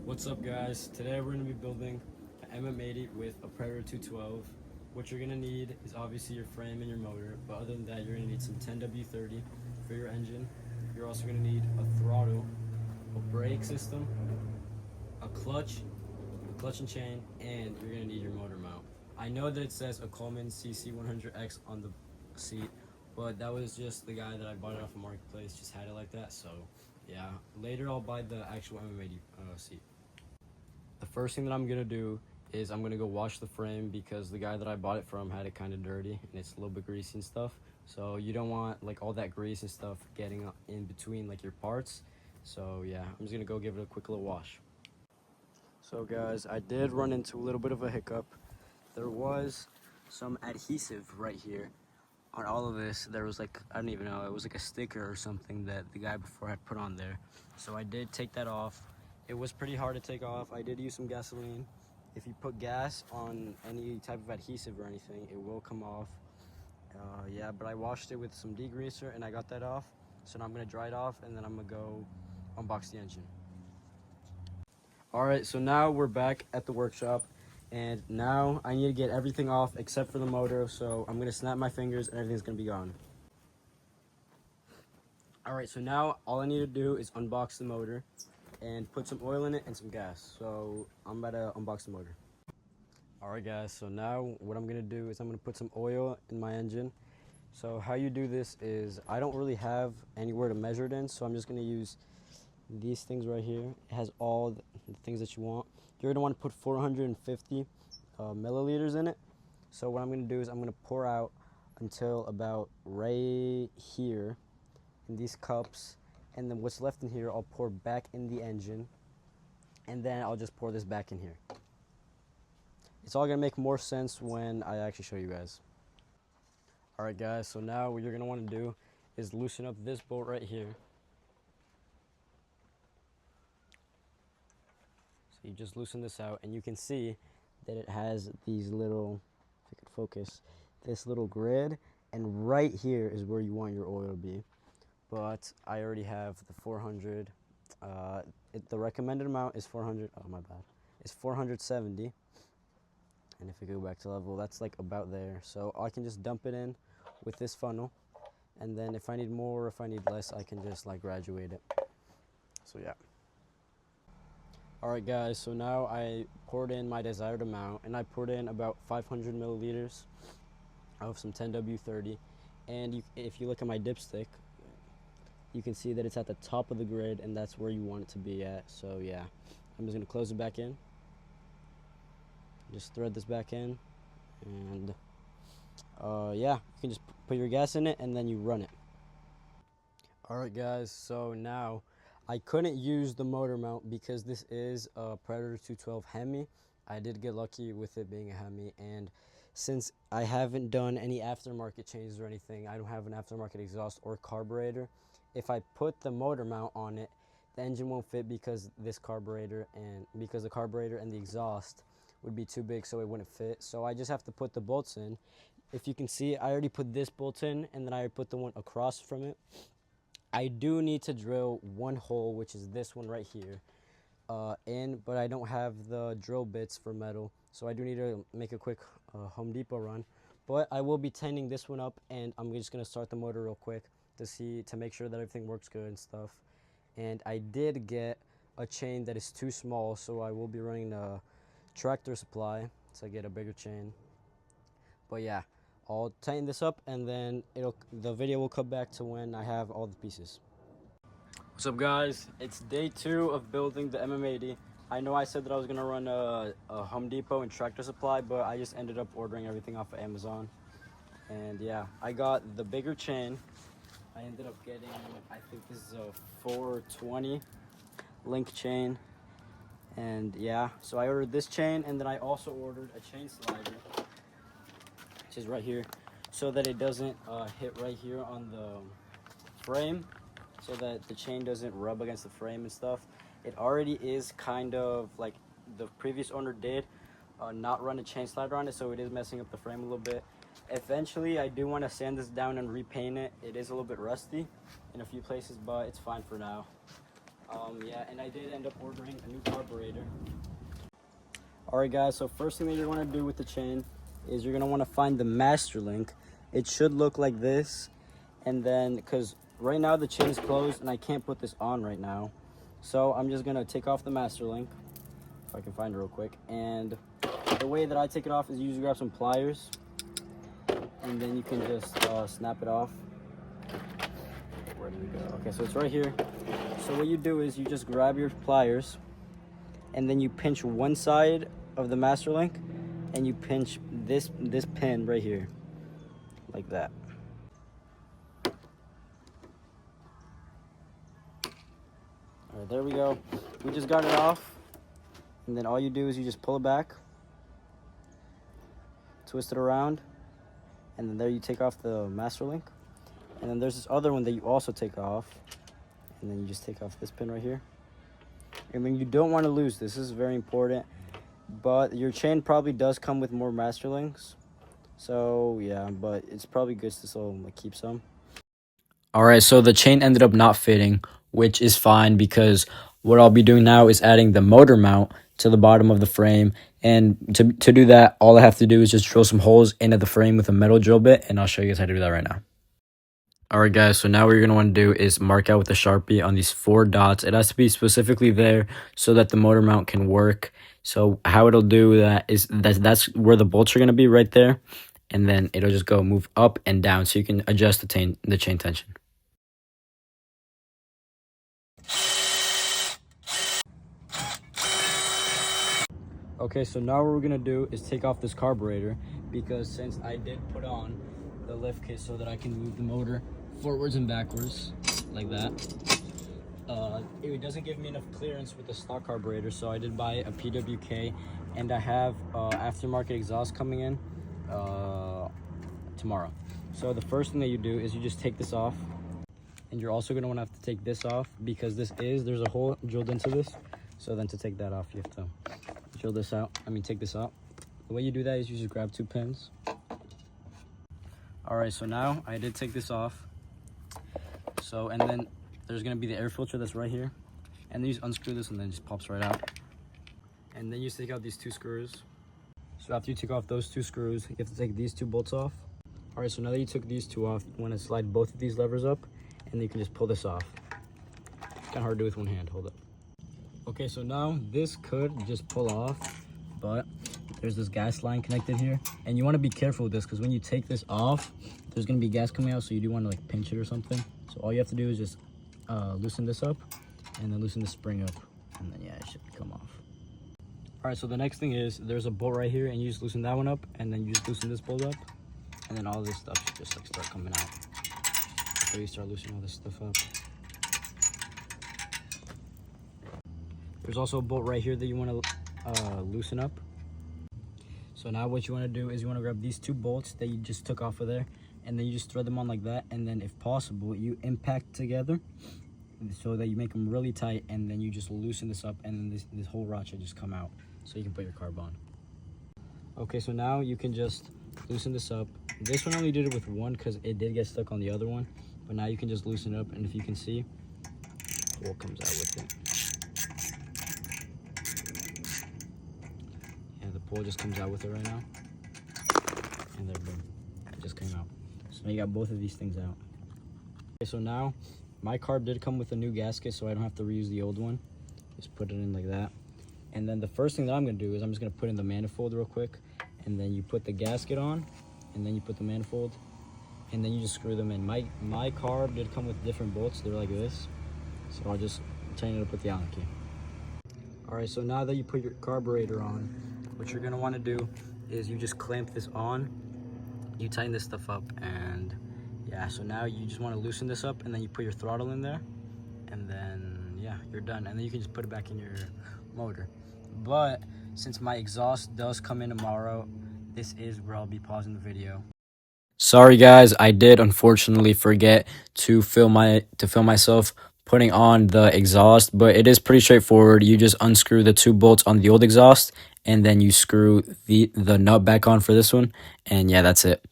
What's up guys? Today we're going to be building an MM80 with a Predator 212. What you're going to need is obviously your frame and your motor, but other than that you're going to need some 10W30 for your engine. You're also going to need a throttle, a brake system, a clutch and chain, and you're going to need your motor mount. I know that it says a Coleman CC100X on the seat, but that was just the guy that I bought it off a marketplace, just had it like that, so yeah. Later I'll buy the actual MM80 seat. The first thing that I'm gonna do is I'm gonna go wash the frame because the guy that I bought it from had it kind of dirty and it's a little bit greasy and stuff. So you don't want like all that grease and stuff getting in between like your parts. So yeah, I'm just gonna go give it a quick little wash. So guys, I did run into a little bit of a hiccup. There was some adhesive right here on all of this. There was like, I don't even know, it was like a sticker or something that the guy before had put on there. So I did take that off. It was pretty hard to take off. I did use some gasoline. If you put gas on any type of adhesive or anything, it will come off. Yeah, but I washed it with some degreaser and I got that off. So now I'm gonna dry it off and then I'm gonna go unbox the engine. All right, so now we're back at the workshop and now I need to get everything off except for the motor. So I'm gonna snap my fingers and everything's gonna be gone. All right, so now all I need to do is unbox the motor and put some oil in it and some gas. So I'm about to unbox the motor. All right guys, so now what I'm gonna do is I'm gonna put some oil in my engine. So how you do this is, I don't really have anywhere to measure it in, so I'm just gonna use these things right here. It has all the things that you want. You're gonna wanna put 450 milliliters in it. So what I'm gonna do is I'm gonna pour out until about right here in these cups, and then what's left in here I'll pour back in the engine, and then I'll just pour this back in here. It's all gonna make more sense when I actually show you guys. All right guys, so now what you're gonna wanna do is loosen up this bolt right here. So you just loosen this out and you can see that it has these little, if I could focus, this little grid, and right here is where you want your oil to be. But I already have the 400. The recommended amount is 400. Oh my bad. It's 470. And if we go back to level, that's like about there. So I can just dump it in with this funnel, and then if I need more, or if I need less, I can just like graduate it. So yeah. All right guys. So now I poured in my desired amount, and I poured in about 500 milliliters of some 10W30. And if you look at my dipstick, you can see that it's at the top of the grid, and that's where you want it to be at. So yeah, I'm just gonna close it back in. Just thread this back in, and yeah, you can just put your gas in it and then you run it. All right guys, so now I couldn't use the motor mount because this is a Predator 212 Hemi. I did get lucky with it being a Hemi, and since I haven't done any aftermarket changes or anything, I don't have an aftermarket exhaust or carburetor. If I put the motor mount on it, the engine won't fit because the carburetor and the exhaust would be too big, so it wouldn't fit. So I just have to put the bolts in. If you can see, I already put this bolt in, and then I put the one across from it. I do need to drill one hole, which is this one right here, in, but I don't have the drill bits for metal, so I do need to make a quick Home Depot run. But I will be tightening this one up, and I'm just gonna start the motor real quick to make sure that everything works good and stuff. And I did get a chain that is too small, so I will be running a tractor supply to get a bigger chain. But yeah, I'll tighten this up, and then the video will come back to when I have all the pieces. What's up guys? It's day 2 of building the MM80. I know I said that I was gonna run a Home Depot and tractor supply, but I just ended up ordering everything off of Amazon. And yeah, I got the bigger chain. I ended up getting, I think this is a 420 link chain. And yeah, so I ordered this chain, and then I also ordered a chain slider, which is right here, so that it doesn't hit right here on the frame, so that the chain doesn't rub against the frame and stuff. It already is kind of like the previous owner did not run a chain slider on it, so it is messing up the frame a little bit. Eventually, I do want to sand this down and repaint it. It is a little bit rusty in a few places, but it's fine for now. Yeah, and I did end up ordering a new carburetor. Alright guys, so first thing that you're going to do with the chain is you're going to want to find the master link. It should look like this, and then, because right now the chain is closed and I can't put this on right now, so I'm just going to take off the master link, if I can find it real quick. And the way that I take it off is you usually grab some pliers, and then you can just snap it off. Where did we go? Okay, so it's right here. So what you do is you just grab your pliers, and then you pinch one side of the master link, and you pinch this pin right here, like that. All right, there we go. We just got it off, and then all you do is you just pull it back, twist it around, and then there you take off the master link. And then there's this other one that you also take off, and then you just take off this pin right here. And then you don't want to lose this. This is very important. But your chain probably does come with more master links, so yeah, but it's probably good to still keep some. All right, so the chain ended up not fitting, which is fine, because what I'll be doing now is adding the motor mount to the bottom of the frame. And to do that, all I have to do is just drill some holes into the frame with a metal drill bit, and I'll show you guys how to do that right now. All right, guys, so now what you're going to want to do is mark out with a Sharpie on these 4 dots. It has to be specifically there so that the motor mount can work. So how it'll do that is that's where the bolts are going to be, right there. And then it'll just go move up and down so you can adjust the chain tension. Okay, so now what we're going to do is take off this carburetor, because since I did put on the lift kit so that I can move the motor forwards and backwards like that, it doesn't give me enough clearance with the stock carburetor, so I did buy a PWK, and I have aftermarket exhaust coming in tomorrow. So the first thing that you do is you just take this off, and you're also going to want to have to take this off, because there's a hole drilled into this. So then to take that off, you have to drill this out. Take this out. The way you do that is you just grab 2 pins. All right, so now I did take this off. So, and then there's gonna be the air filter that's right here. And then you just unscrew this, and then it just pops right out. And then you just take out these 2 screws. So after you take off those 2 screws, you have to take these 2 bolts off. All right, so now that you took these 2 off, you wanna slide both of these levers up, and then you can just pull this off. It's kinda hard to do with one hand, hold it. Okay, so now this could just pull off, but there's this gas line connected here, and you want to be careful with this, because when you take this off, there's going to be gas coming out, so you do want to pinch it or something. So all you have to do is just loosen this up, and then loosen the spring up, and then yeah, it should come off. All right, so the next thing is there's a bolt right here, and you just loosen that one up, and then you just loosen this bolt up, and then all this stuff should just start coming out. So you start loosening all this stuff up. There's also a bolt right here that you want to loosen up. So now what you want to do is you want to grab these 2 bolts that you just took off of there, and then you just thread them on like that, and then if possible you impact together so that you make them really tight, and then you just loosen this up, and then this whole rod should just come out so you can put your carb on. Okay, so now you can just loosen this up. This one only did it with one because it did get stuck on the other one, but now you can just loosen it up, and if you can see, what comes out with it. The pole just comes out with it right now, and there, boom, it just came out. So now you got both of these things out. Okay, so now my carb did come with a new gasket, so I don't have to reuse the old one. Just put it in like that, and then the first thing that I'm going to do is I'm just going to put in the manifold real quick, and then you put the gasket on, and then you put the manifold, and then you just screw them in. My carb did come with different bolts. They're like this, so I'll just tighten it up with the Allen key. All right, so now that you put your carburetor on, what you're gonna wanna do is you just clamp this on, you tighten this stuff up, and yeah, so now you just wanna loosen this up, and then you put your throttle in there, and then yeah, you're done. And then you can just put it back in your motor. But since my exhaust does come in tomorrow, this is where I'll be pausing the video. Sorry guys, I did unfortunately forget to film myself putting on the exhaust, but it is pretty straightforward. You just unscrew the 2 bolts on the old exhaust, and then you screw the nut back on for this one, and yeah, that's it.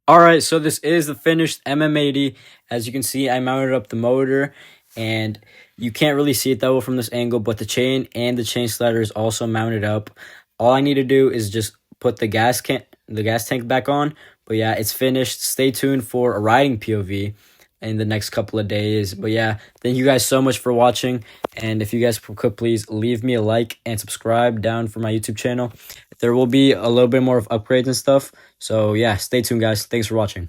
All right, so this is the finished MM80. As you can see, I mounted up the motor, and You can't really see it that well from this angle, but the chain and the chain slider is also mounted up. All I need to do is just put the gas tank back on. But yeah, it's finished. Stay tuned for a riding POV in the next couple of days. But yeah, thank you guys so much for watching. And if you guys could please leave me a like and subscribe down for my YouTube channel. There will be a little bit more of upgrades and stuff. So yeah, stay tuned, guys. Thanks for watching.